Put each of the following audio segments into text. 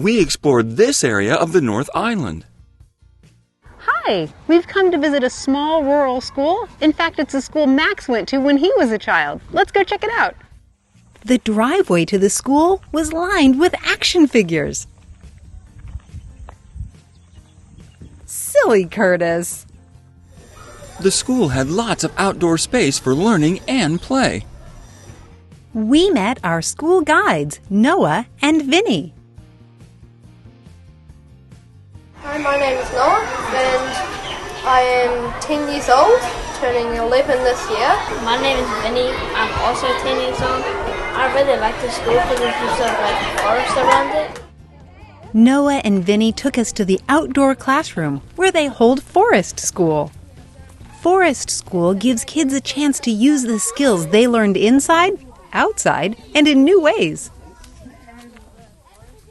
We explored this area of the North Island. Hi, we've come to visit a small rural school. In fact, it's a school Max went to when he was a child. Let's go check it out. The driveway to the school was lined with action figures. Silly Curtis! The school had lots of outdoor space for learning and play. We met our school guides, Noah and Vinny. Hi, my name is Noah and I am 10 years old, turning 11 this year. My name is Vinny. I'm also 10 years old. I really like the school because there's just a forest around it. Noah and Vinny took us to the outdoor classroom where they hold Forest School. Forest School gives kids a chance to use the skills they learned inside, outside, and in new ways.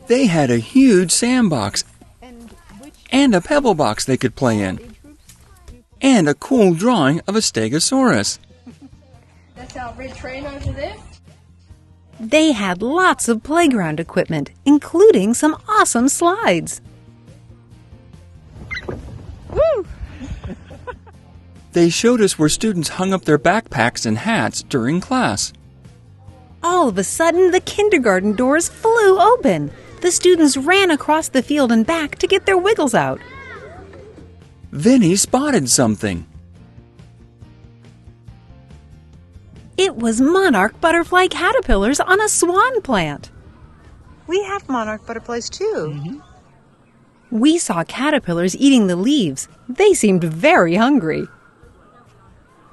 They had a huge sandbox and a pebble box they could play in, and a cool drawing of a stegosaurus. That's our red train over there. They had lots of playground equipment, including some awesome slides. Woo! They showed us where students hung up their backpacks and hats during class. All of a sudden, the kindergarten doors flew open. The students ran across the field and back to get their wiggles out. Vinny spotted something. It was monarch butterfly caterpillars on a swan plant. We have monarch butterflies too. We saw caterpillars eating the leaves. They seemed very hungry.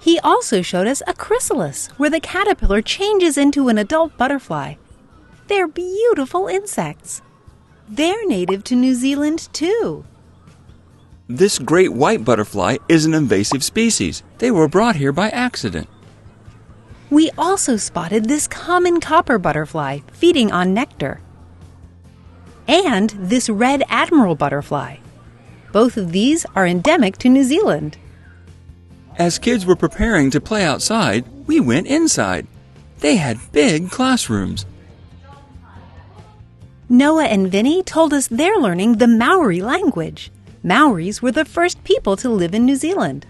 He also showed us a chrysalis, where the caterpillar changes into an adult butterfly. They're beautiful insects. They're native to New Zealand, too. This great white butterfly is an invasive species. They were brought here by accident. We also spotted this common copper butterfly feeding on nectar. And this red admiral butterfly. Both of these are endemic to New Zealand. As kids were preparing to play outside, we went inside. They had big classrooms. Noah and Vinny told us they're learning the Maori language. Maoris were the first people to live in New Zealand.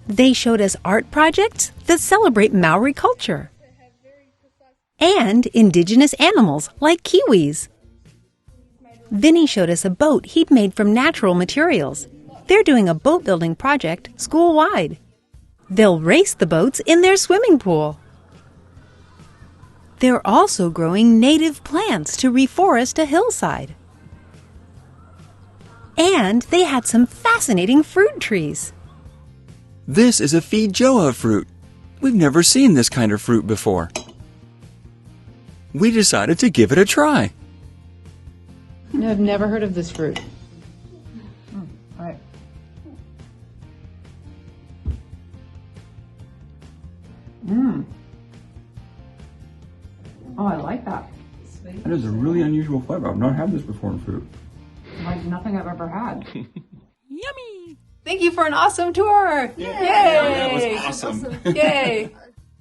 They showed us art projects that celebrate Maori culture. And indigenous animals like kiwis. Vinny showed us a boat he'd made from natural materials. They're doing a boat building project school-wide. They'll race the boats in their swimming pool. They're also growing native plants to reforest a hillside. And they had some fascinating fruit trees. This is a feijoa fruit. We've never seen this kind of fruit before. We decided to give it a try. No, I've never heard of this fruit. All right. Oh, I like that. That is a really unusual flavor. I've not had this before in fruit. Like nothing I've ever had. Yummy! Thank you for an awesome tour. Yay! That was awesome. Yay!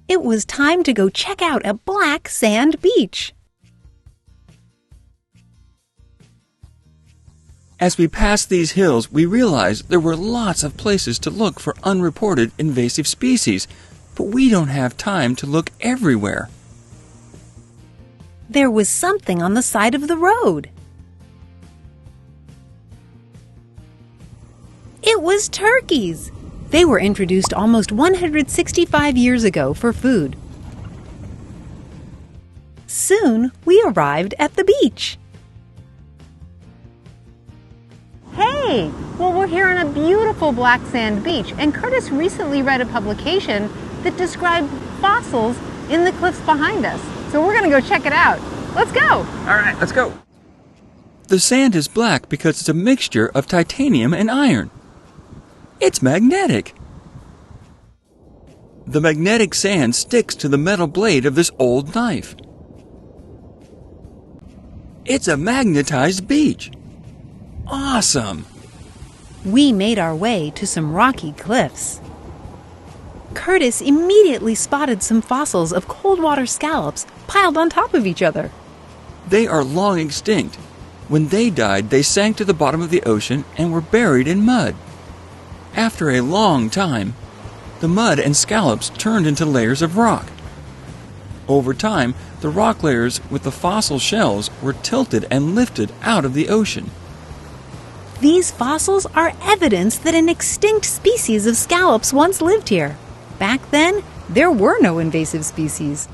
It was time to go check out a black sand beach. As we passed these hills, we realized there were lots of places to look for unreported invasive species, but we don't have time to look everywhere. There was something on the side of the road. It was turkeys. They were introduced almost 165 years ago for food. Soon, we arrived at the beach. Hey! Well, we're here on a beautiful black sand beach, and Curtis recently read a publication that described fossils in the cliffs behind us. So we're going to go check it out. Let's go! All right, let's go. The sand is black because it's a mixture of titanium and iron. It's magnetic. The magnetic sand sticks to the metal blade of this old knife. It's a magnetized beach. Awesome! We made our way to some rocky cliffs. Curtis immediately spotted some fossils of cold water scallops piled on top of each other. They are long extinct. When they died, they sank to the bottom of the ocean and were buried in mud. After a long time, the mud and scallops turned into layers of rock. Over time, the rock layers with the fossil shells were tilted and lifted out of the ocean. These fossils are evidence that an extinct species of scallops once lived here. Back then, there were no invasive species.